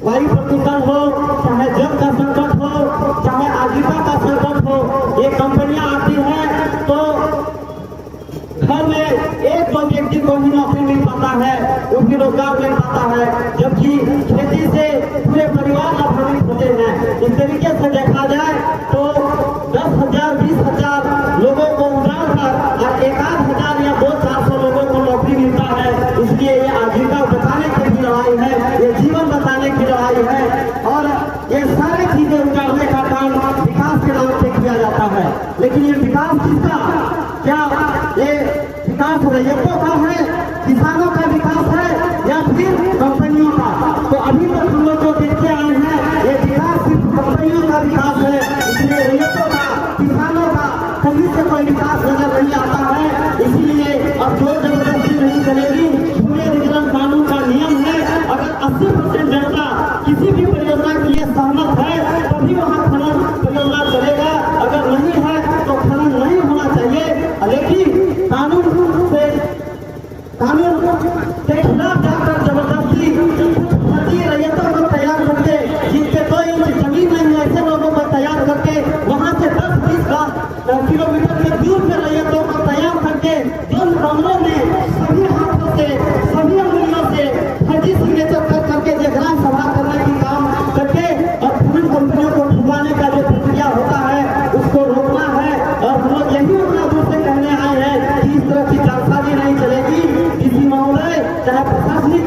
वायु प्रदूषण हो, चाहे जल का संकट हो, चाहे आजीविका का संकट हो, ये कंपनियां आती हैं तो घर में एक दो व्यक्ति को ही नौकरी मिल पाता है, उनकी रोजगार मिल पाता है, जबकि खेती से पूरे परिवार लाभान्वित होते हैं। इस तरीके से देखा जाए तो 10,000 20,000 लोगों को उड़ान कर और 1,000 या 200-400 लोगों को नौकरी मिलता है। इसलिए ये आजीविका बचाने की भी लड़ाई है, ये जीवन बचाने की लड़ाई है और ये सारी चीजें उजाड़ने का काम विकास के नाम से किया जाता है। लेकिन ये विकास किसका, क्या ये विकास रैयतों का है, किसानों का विकास है या फिर कंपनियों का? तो अभी तक हम लोग जो देखते आए हैं ये विकास सिर्फ कंपनियों का विकास है, इसलिए रैयतों का, किसानों का कहीं से कोई विकास नजर नहीं आता है। इसीलिए अब जो जबरदस्ती नहीं चलेगी, भूमि अधिग्रहण कानून का नियम है, अगर 80% जनता किसी भी परियोजना के लिए सहमत है तभी वहाँ खनन परियोजना चलेगा, अगर नहीं है तो खनन नहीं होना चाहिए। लेकिन कानून के खिलाफ जाकर जबरदस्ती रैयतों को तैयार करके, जिनके 2 इंच जमीन नहीं है ऐसे लोगों को तैयार करके वहाँ से 10-20 किलोमीटर के दूर में रैयतों को तैयार करके बंद कमरों में सभी हाथों से, सभी अंगुलियों से फर्जी सिग्नेचर करके ग्राम सभा करने की काम करके और खनन कंपनियों को डुबाने का जो प्रक्रिया होता है उसको रोकना है। और हम लोग यही उतना दूर से कहने आए हैं कि इस तरह की जालसाजी नहीं चलेगी। किसी महोदय चाहे प्रशासनिक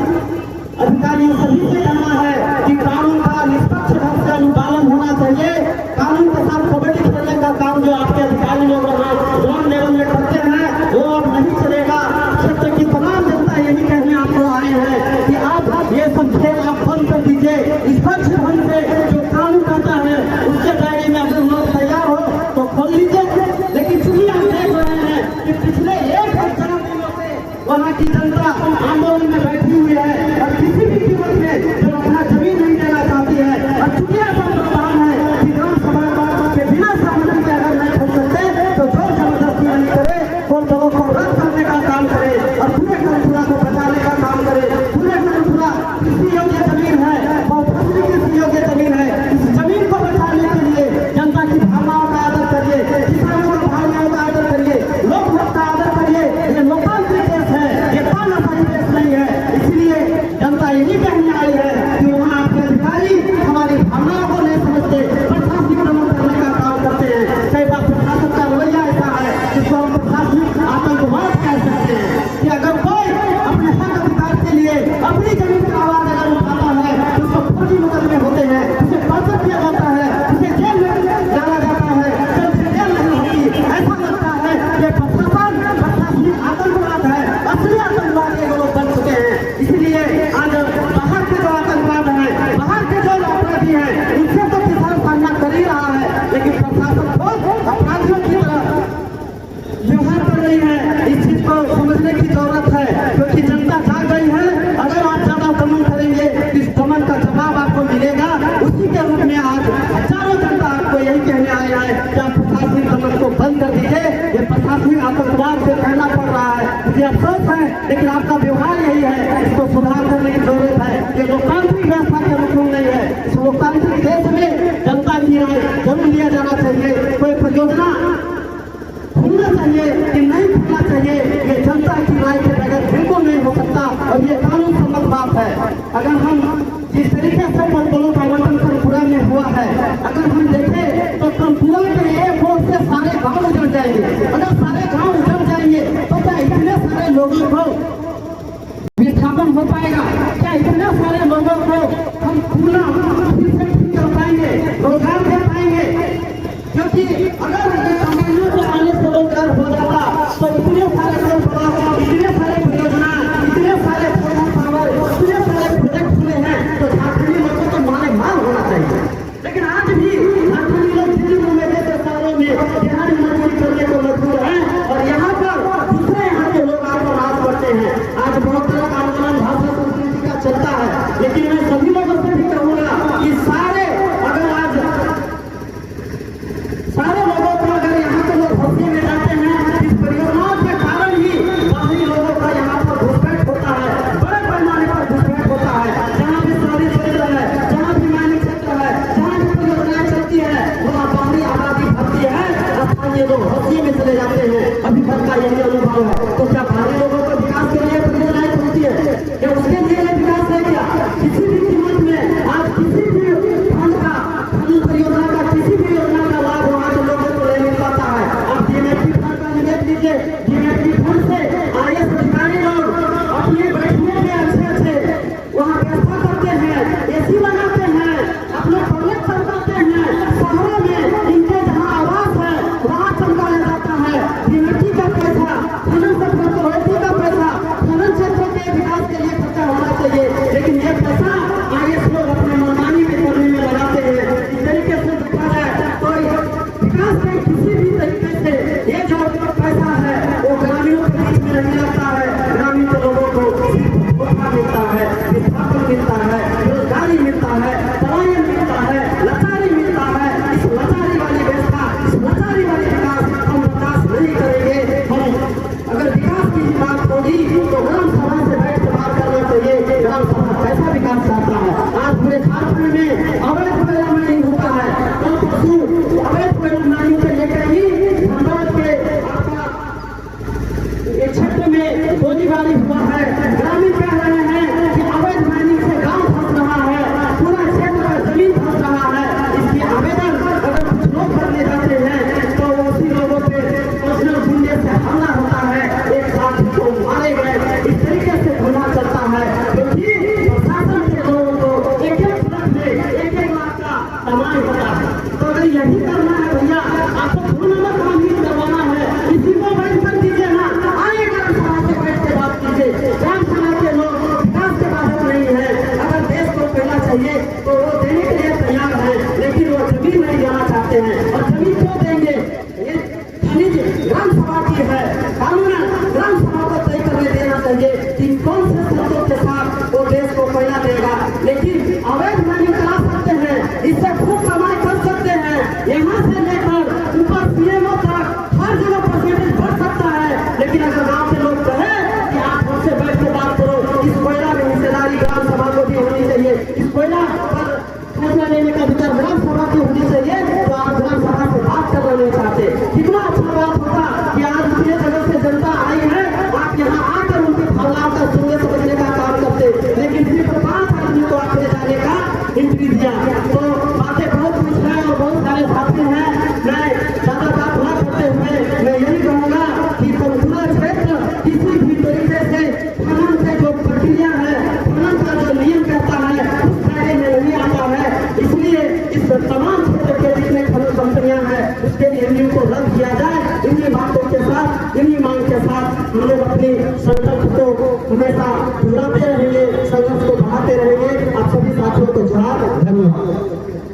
अधिकारियों सभी से कहना है कि कानून का निष्पक्ष ढंग से अनुपालन होना चाहिए। कानून के साथ कबड्डी खेलने का काम जो आपके अधिकारी लोग ग्राउंड लेवल में करते हैं वो अब नहीं चलेगा। क्षेत्र की तमाम जनता यही कहने आपको आए हैं कि आप ये सब खेल आप बंद कर दीजिए, निष्पक्ष ढंग से जो कानून कहता है उसके दायरे में अगर लोग तैयार हो तो खोल लीजिए। लेकिन चूंकि हम देख रहे हैं कि पिछले 1,000 दिनों से वहाँ की जनता आंदोलन में बैठी हुई है और किसी भी कीमत में जो अपना जमीन नहीं देना चाहती है। और चूंकि ऐसा प्रावधान है कि ग्राम सभा के बिना सहमति के अगर नहीं खोल सकते तो जो जबरदस्ती नहीं करे, उन लोगों को रद्द करने का काम करे और पूरे कनपुरा को बचाने का काम करे। पूरे कनपुरा कृषि योग्य जमीन है, बहुफसली कृषि योग्य जमीन है। इस जमीन को बचाने के लिए जनता की भावनाओं का आदर करिए, किसानों की भावनाओं का आदर करिए, लोकमत का आदर करिए। ये लोकतांत्रिक देश है, ये तानाशाही देश नहीं है। इसलिए जनता यही कहने आई है कि वहाँ आपके अधिकारी हमारी भावनाओं को नहीं समझते, प्रशासनिक दमन करने का काम करते हैं। कई बार प्रशासन का रवैया ऐसा है जिसको हम प्रशासनिक आतंकवाद कह सकते हैं कि अगर कोई अपने हक अधिकार के लिए अपनी जमीन की आवाज अगर उठाता है तो उसको फौजी मुकदमे होते हैं, उसे टॉर्चर किया जाता है, उसे जेल में डाला जाता है, जेल नहीं होती। ऐसा लगता है कि प्रशासनिक आतंकवाद है, असली आतंकवाद ये लोग बन चुके हैं। इसलिए आज बाहर के जो आतंकवाद है, बाहर के जो अपराधी हैं, उनसे तो किसान सामना कर ही रहा है, लेकिन प्रशासन को अपराधियों की तरह व्यवहार कर रही है। इस चीज को समझने की जरूरत है क्योंकि जनता जाग गई है। अगर आप ज्यादा दमन करेंगे इस दमन का जवाब आपको मिलेगा। उसी के रूप में आज हजारों जनता आपको यही कहने आया है कि आप प्रशासनिक दमन को बंद कर दीजिए। ये प्रशासनिक आतंकवाद से कहना पड़ रहा है, मुझे अफसोस है, लेकिन आपका व्यवहार यही है। इसको सुधार करने की जरूरत है। ये लोकतांत्रिक व्यवस्था के अनुकूल नहीं है। इस लोकतांत्रिक देश में जनता की राय जरूर लिया जाना चाहिए। कोई परियोजना खुलना चाहिए कि नहीं खुलना चाहिए, ये जनता की राय के बगैर बिल्कुल नहीं हो सकता और ये कानून सम्मत बात है। अगर हम जिस तरीके से मंडलों का आवंटन कनपुरा में हुआ है, अगर हम देखें तो कनपुरा के एक वोट से सारे गांव उजड़ जाएंगे। अगर सारे गांव उजड़ जाएंगे तो क्या इतने सारे लोगों को विस्थापन हो पाएगा? क्या इतने सारे लोगों को हम पूरा फिर से ठीक कर पाएंगे, रोजगार दे पाएंगे? क्योंकि अगर कंपनियों को आने से रोजगार हो जाता तो इतने सारे इतने सारे परियोजना, इतने सारे पावर, इतने सारे प्रोजेक्ट खुले हैं तो झारखंडी लोगों को माने माल होना चाहिए। लेकिन आज भी झारखंडी लोग दिल्ली में जैसे शहरों में बिहार में मजदूरी करने को मजबूर हैं और यहाँ पर दूसरे यहाँ के लोग आकर राज करते हैं। आज बहुत तरह का आंदोलन भाषा संस्कृति यही अनुभव है। तो क्या बाहरी लोगों को विकास के लिए खरीद लायक होती है या उसके लिए विकास है क्या? किसी भी कीमत में आज किसी भी फंड का, फंड परियोजना का, किसी भी योजना का लाभ वहाँ के लोगों को नहीं मिल पाता है। आप डीएमएफटी फंड का निवेश लीजिए, डीएमएफटी फंड से आईएएस अधिकारी लोग अपने बैठने में अच्छे वहाँ व्यवस्था करते हैं, एसी लगाते हैं, अपने टॉयलेट चमकाते हैं। शहरों में इनके जहाँ आवास है वहाँ चमकाया जाता है। डीएमएफटी का पैसा, खनन से का पैसा खनन क्षेत्र के विकास के लिए खर्चा होना चाहिए, लेकिन ये पैसा आईएएस लोग अपने मनमानी में करने में लगाते हैं। इस तरीके से देखा जाए तो विकास के किसी भी तरीके से ये जो पैसा है वो ग्रामीणों के बीच में नहीं लगता है। ग्रामीण के लोगों को धोखा मिलता है, विस्थापन मिलता है, रोजगारी मिलता है, पलायन मिलता है, लाचारी मिलता है। इस लाचारी वाली व्यवस्था, इस लाचारी वाली विकास हम बर्दाश्त नहीं करेंगे। हम अगर विकास की बात होगी तो ग्राम सभा से बैठ कर बात करना चाहिए। ग्राम सभा कैसा विकास चाहता है? आज पूरे झारखंड में अवैध कोयला माइनिंग होता है, तो पशु अवैध कोयला माइनिंग से लेकर ही धनबाद के क्षेत्र में गोलीबारी हुआ है। ग्रामीण कह रहे हैं कि अवैध माइनिंग से गांव फंस रहा है, पूरा क्षेत्र का जमीन फंस रहा है। इसकी आवेदन अगर कुछ लोग करने जाते हैं तो उसी लोगों पे पर्सनल गुंडे से हमला होता है, एक साथी को मारे गए। इस तरीके से धंधा चलता है, क्योंकि प्रशासन के लोगों को एक ट्रक में 1-1 लाख का सामान होता है। तो अगर यही करना है भैया, आपको 2 नंबर काम ही करवाना है, इसी को बैठ कर दीजिए ना। ग्राम सभा के लोग विकास के बारे में नहीं है। अगर देश को कोयला चाहिए तो वो देने के लिए तैयार है, लेकिन वो जमीन नहीं देना चाहते हैं। और जमीन क्यों देंगे? ये खनिज ग्राम सभा की है, कानून ग्राम सभा को तय करने देना चाहिए कि कौन से शर्तों के साथ वो देश को कोयला देगा। लेकिन अवैध माइनिंग करा सकते हैं, इससे खूब कमाई कर सकते हैं। यहाँ से लेकर ऊपर सीएमओ तक हर जगह परसेंटेज बढ़ सकता है। लेकिन अगर गाँव के लोग कहे से बैठ के बात करो, इस कोयला में हिस्सेदारी ग्राम सभा को भी होनी चाहिए, इस कोयला पर फैसला लेने का अधिकार ग्राम सभा की होनी चाहिए, तो आप ग्राम सभा से बात करना नहीं चाहते। कितना अच्छा बात होता कि आज दूसरे जगह से जनता आई है, आप यहाँ आकर उनके भावनाओं का सुनने समझने का काम करते, लेकिन सिर्फ 5 आदमी को आपने जाने का एंट्री दिया। तो बातें बहुत कुछ है और बहुत सारे साथी हैं। मैं ज्यादा बात न करते हुए मैं यही कहूँगा कि पंचकुला क्षेत्र किसी भी तरीके से खनन से जो प्रक्रिया है, खनन का जो नियम कहता है, उस दायरे में नहीं आता है। इसलिए इस तमाम क्षेत्र के जितने खनन कंपनियां हैं उसके लिए एमयू को रद्द किया जाए। इन्हीं बातों के साथ, इन्हीं मांग के साथ हम लोग अपनी संकल्प को हमेशा दोहराते रहेंगे, संघर्ष को बढ़ाते रहेंगे। आप सभी साथियों को जोहार, धन्यवाद।